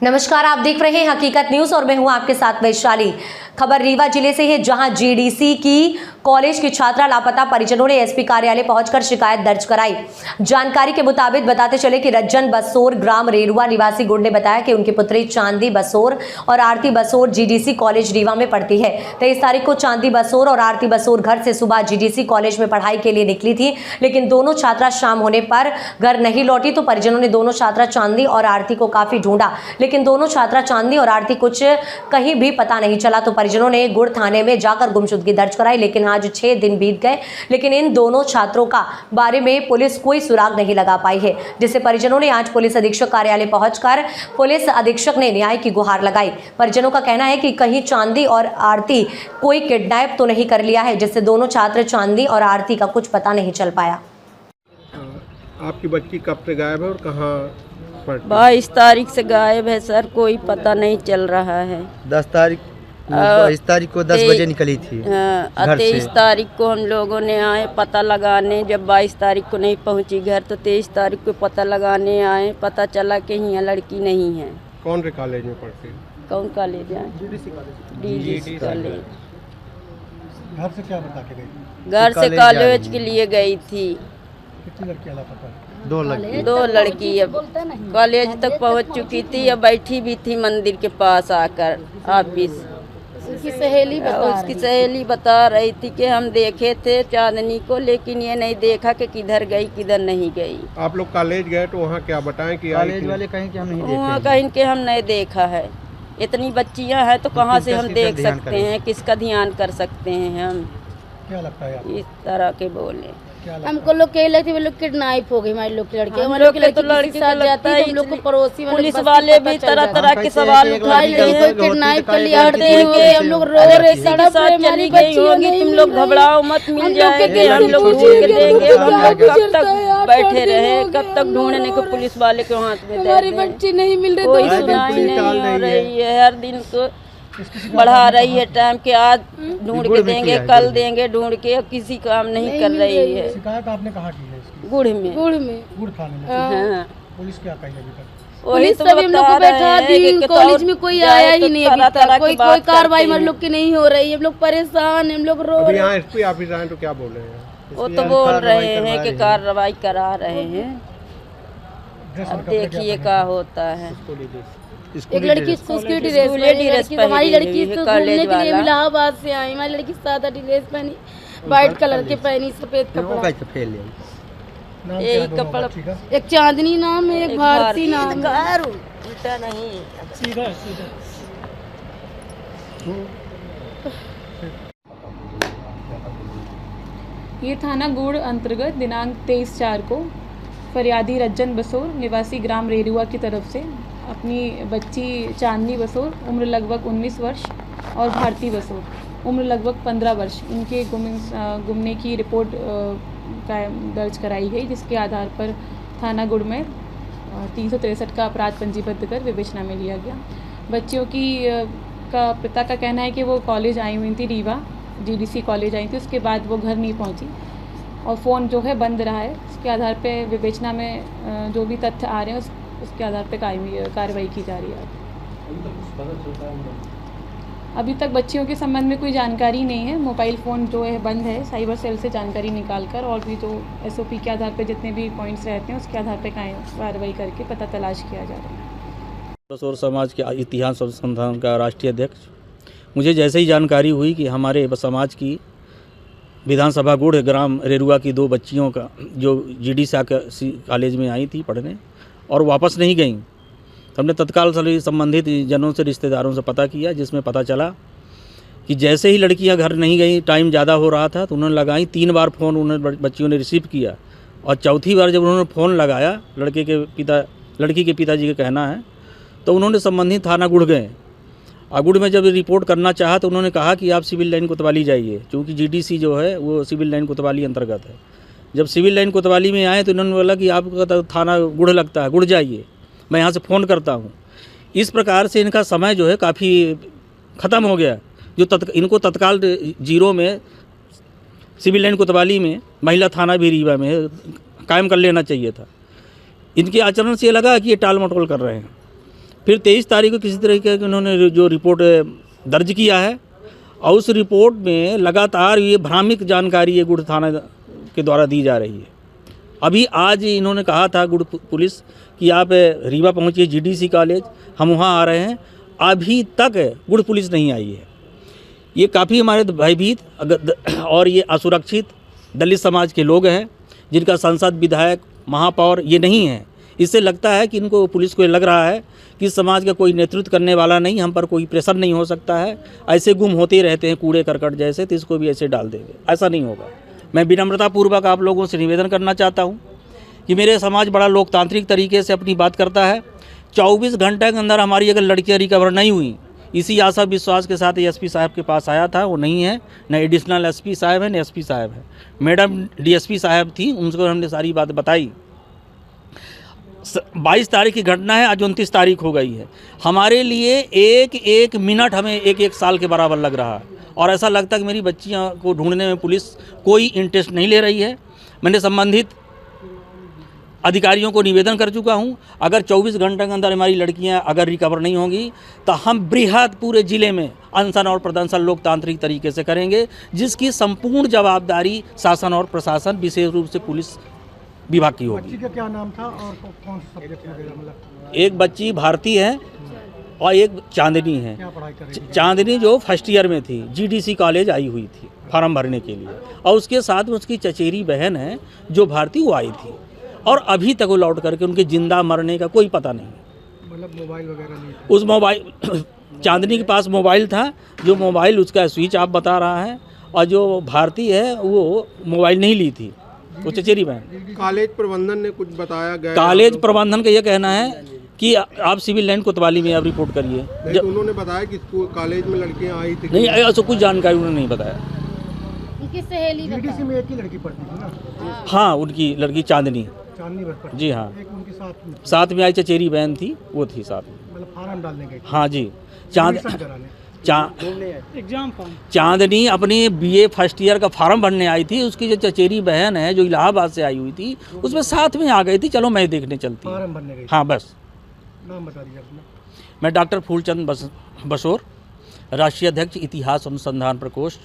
नमस्कार, आप देख रहे हैं हकीकत न्यूज और मैं हूं आपके साथ वैशाली। खबर रीवा जिले से है, जहां जीडीसी की कॉलेज की छात्रा लापता परिजनों ने एसपी कार्यालय पहुंचकर शिकायत दर्ज कराई। जानकारी के मुताबिक बताते चले कि रज्जन बसोर ग्राम रेरुआ निवासी गुड़ ने बताया कि उनकी पुत्री चांदी बसोर और आरती बसोर जीडीसी कॉलेज रीवा में पढ़ती है। 23 तारीख को चांदी बसोर और आरती बसोर घर से सुबह जीडीसी कॉलेज में पढ़ाई के लिए निकली थी, लेकिन दोनों छात्रा शाम होने पर घर नहीं लौटी तो परिजनों ने दोनों छात्रा चांदी और आरती को काफी ढूंढा, लेकिन दोनों छात्रा चांदी और आरती कुछ कहीं भी पता नहीं चला। तो परिजनों ने गुड़ थाने में जाकर गुमशुदगी दर्ज कराई, लेकिन आज 6 दिन बीत गए, लेकिन इन दोनों छात्रों का बारे में पुलिस कोई सुराग नहीं लगा पाई है, जिससे परिजनों ने आज पुलिस अधीक्षक कार्यालय पहुंचकर पुलिस अधीक्षक ने न्याय की गुहार लगाई। परिजनों का कहना है कि कहीं चांदी और आरती कोई किडनैप तो नहीं कर लिया है, जिससे दोनों छात्र चांदी और आरती का कुछ पता नहीं चल पाया। आपकी बच्ची कब से गायब है और कहाँ पढ़ती? 22 तारीख से गायब है सर, कोई पता नहीं चल रहा है। 22 तारीख को 10 बजे निकली थी। 23 तारीख को हम लोगों ने आए पता लगाने, जब 22 तारीख को नहीं पहुंची घर तो 23 तारीख को पता लगाने आए, पता चला कि यहाँ लड़की नहीं है। कौन से कॉलेज में पढ़ती है? कौन कॉलेज है? DDC college. घर से क्या बता के गई? घर से कॉलेज के लिए गई थी। कितनी लड़कियां लापता है? 2 लड़की अब कॉलेज तक पहुंच चुकी थी, अब बैठी भी थी मंदिर के पास आकर ऑफिस। उसकी सहेली बता रही थी कि हम देखे थे चांदनी को, लेकिन ये नहीं देखा कि किधर गई किधर नहीं गई। आप लोग कॉलेज गए तो वहाँ क्या बताएं कि कॉलेज वाले कहीं कि हम नहीं देखे? वहाँ कहीं के हम नहीं देखा है। इतनी बच्चियां हैं तो कहाँ से हम देख सकते हैं, किसका ध्यान कर सकते हैं हम? क्या लगता है आपको? इस तरह के बोले हमको लोग कह रहे थे वो लोग किडनैप हो गई, हमारे लोग की लड़की, हमारे लोग के तो लड़की के साथ जाती है। हम लोग को पड़ोसी पुलिस वाले भी तरह तरह के सवाल उठा रहे हैं, किडनैप कर लिया, हम लोग रो रहे सड़क पर चली गई होगी, तुम लोग घबराओ मत, मिल जाएंगे, हम लोग ढूंढ के देंगे। हम लोग कब तक बैठे रहे, कब तक ढूंढने को पुलिस वाले के हाथ में? हमारी बच्ची नहीं मिल रही, कोई सुनाई नहीं हो रही है। हर दिन को बढ़ा रही है टाइम के, आज ढूंढ के देंगे, कल देंगे ढूंढ के, किसी काम नहीं कर रही है। शिकायत आपने कहाँ की है इसकी? गुड़ में गुड़ थाने में। हाँ। पुलिस क्या कही अभी तक? वही तो हम लोग को बैठा दी, कॉलेज में कोई आया ही नहीं अभी तक, कोई कार्रवाई हमारे लोग की नहीं हो रही है। हम लोग परेशान, हम लोग रो रहे हैं। एसपी ऑफिस आए तो क्या बोले हैं? वो तो बोल रहे हैं कि कार्रवाई करा रहे हैं, अब देखिए क्या होता है। एक लड़की स्कूल ड्रेस, हमारी लड़की घूमने के लिए इलाहाबाद से आई, हमारी लड़की सादा ड्रेस पहनी, व्हाइट कलर के पहनी, सफेद कपड़ा, एक कपड़ा, एक चांदनी नाम है, एक भारती नाम है। उल्टा नहीं सीधा ये थाना गुड़ अंतर्गत दिनांक 23/4 को फरियादी रज्जन बसोर निवासी ग्राम रेरुआ की तरफ से अपनी बच्ची चांदनी बसोर उम्र लगभग 19 वर्ष और भारती बसोर उम्र लगभग 15 वर्ष इनके गुमने की रिपोर्ट दर्ज कराई गई, जिसके आधार पर थाना गुड़ में 363 का अपराध पंजीबद्ध कर विवेचना में लिया गया। बच्चियों की का पिता का कहना है कि वो कॉलेज आई हुई थी, रीवा जीडीसी कॉलेज आई थी, उसके बाद वो घर नहीं पहुंची और फ़ोन जो है बंद रहा है। उसके आधार पे विवेचना में जो भी तथ्य आ रहे हैं उसके आधार पे कार्रवाई की जा रही है। अभी तक बच्चियों के संबंध में कोई जानकारी नहीं है। मोबाइल फ़ोन जो है बंद है, साइबर सेल से जानकारी निकालकर और भी जो एसओपी के आधार पे जितने भी पॉइंट्स रहते हैं उसके आधार पे कार्रवाई करके पता तलाश किया जा रहा है। बसोर समाज के इतिहास संस्थान का राष्ट्रीय अध्यक्ष, मुझे जैसे ही जानकारी हुई कि हमारे समाज की विधानसभा गुड़ ग्राम रेरुआ की 2 बच्चियों का जो जीडीसी कॉलेज में आई थी पढ़ने और वापस नहीं गईं, तो हमने तत्काल संबंधित जनों से, रिश्तेदारों से पता किया, जिसमें पता चला कि जैसे ही लड़कियां घर नहीं गईं, टाइम ज़्यादा हो रहा था तो उन्होंने लगाई। 3 बार फ़ोन उन्होंने बच्चियों ने रिसीव किया और चौथी बार जब उन्होंने फ़ोन लगाया, लड़की के पिताजी का कहना है, तो उन्होंने संबंधित थाना गुड़ गए। गुड़ में जब रिपोर्ट करना चाहा तो उन्होंने कहा कि आप सिविल लाइन कोतवाली जाइए, क्योंकि जीडीसी जो है वो सिविल लाइन कोतवाली अंतर्गत है। जब सिविल लाइन कोतवाली में आए तो उन्होंने बोला कि आपका तो थाना गुड़ लगता है, गुड़ जाइए, मैं यहाँ से फ़ोन करता हूँ। इस प्रकार से इनका समय जो है काफ़ी ख़त्म हो गया, जो इनको तत्काल 0 में सिविल लाइन कोतवाली में महिला थाना भी रीवा में कायम कर लेना चाहिए था। इनके आचरण से ये लगा कि ये टाल मटोल कर रहे हैं। फिर 23 तारीख को किसी तरीके की उन्होंने जो रिपोर्ट दर्ज किया है और उस रिपोर्ट में लगातार ये भ्रामक जानकारी ये गुड़ थाना के द्वारा दी जा रही है। अभी आज इन्होंने कहा था गुड़ पुलिस कि आप रीवा पहुँचिए GDC कॉलेज, हम वहाँ आ रहे हैं। अभी तक गुड़ पुलिस नहीं आई है। ये काफ़ी हमारे भयभीत और ये असुरक्षित दलित समाज के लोग हैं जिनका सांसद, विधायक, महापौर ये नहीं है। इससे लगता है कि इनको पुलिस को लग रहा है कि समाज का कोई नेतृत्व करने वाला नहीं, हम पर कोई प्रेशर नहीं हो सकता है, ऐसे गुम होते रहते हैं कूड़े करकट जैसे, तो इसको भी ऐसे डाल देंगे। ऐसा नहीं होगा। मैं विनम्रतापूर्वक आप लोगों से निवेदन करना चाहता हूँ कि मेरे समाज बड़ा लोकतांत्रिक तरीके से अपनी बात करता है। 24 घंटे के अंदर हमारी अगर लड़कियाँ रिकवर नहीं हुई, इसी आशा विश्वास के साथ एसपी साहब के पास आया था, वो नहीं है, न एडिशनल एसपी साहब है न एसपी साहब है। मैडम डीएसपी साहब थी, उनको हमने सारी बात बताई। 22 तारीख की घटना है, आज 29 तारीख हो गई है। हमारे लिए एक एक मिनट हमें एक साल के बराबर लग रहा है और ऐसा लगता है कि मेरी बच्चियों को ढूंढने में पुलिस कोई इंटरेस्ट नहीं ले रही है। मैंने संबंधित अधिकारियों को निवेदन कर चुका हूं, अगर 24 घंटे के अंदर हमारी लड़कियां अगर रिकवर नहीं होंगी तो हम बृहद पूरे ज़िले में अनशन और प्रदर्शन लोकतांत्रिक तरीके से करेंगे, जिसकी संपूर्ण जवाबदारी शासन और प्रशासन, विशेष रूप से पुलिस विभाग की होगी। बच्ची का क्या नाम था और कौन सा सब्जेक्ट वगैरह, मतलब एक बच्ची भारती है और एक चांदनी है। क्या पढ़ाई कर रही थी? चांदनी जो फर्स्ट ईयर में थी, GDC कॉलेज आई हुई थी फॉर्म भरने के लिए, और उसके साथ में उसकी चचेरी बहन है जो भारती, वो आई थी और अभी तक वो लौट करके उनके जिंदा मरने का कोई पता नहीं। मतलब मोबाइल वगैरह नहीं था? उस मोबाइल चांदनी के पास मोबाइल था, जो मोबाइल उसका स्विच ऑफ बता रहा है, और जो भारती है वो मोबाइल नहीं ली थी, वो चचेरी बहन। कॉलेज प्रबंधन ने कुछ बताया गया? कॉलेज प्रबंधन का ये कहना है कि आप सिविल लाइन कोतवाली में आप रिपोर्ट करिए। नहीं, तो उन्होंने बताया कि स्कूल कॉलेज में लड़कियां आई थी। नहीं, ऐसा कुछ जानकारी उन्होंने नहीं बताया। उनकी सहेली GDC में एक ही लड़की पढ़ती थी ना? हाँ, उनकी लड़की चांदनी, चांदनी बस पढ़ती जी हाँ, थी। एक उनके साथ में साथ में आई चचेरी बहन थी, वो थी साथ में। मतलब फार्म डालने गई थी? हाँ जी, एडमिशन कराने? एग्जाम फॉर्म चांदनी अपनी BA फर्स्ट ईयर का फार्म भरने आई थी। उसकी जो चचेरी बहन है जो इलाहाबाद से आई हुई थी, उसमें साथ में आ गई थी, चलो मैं देखने चलती। फार्म भरने गई? हाँ बस। नाम बता दीजिए अपना। मैं डॉक्टर फूलचंद बसोर, राष्ट्रीय अध्यक्ष इतिहास अनुसंधान प्रकोष्ठ,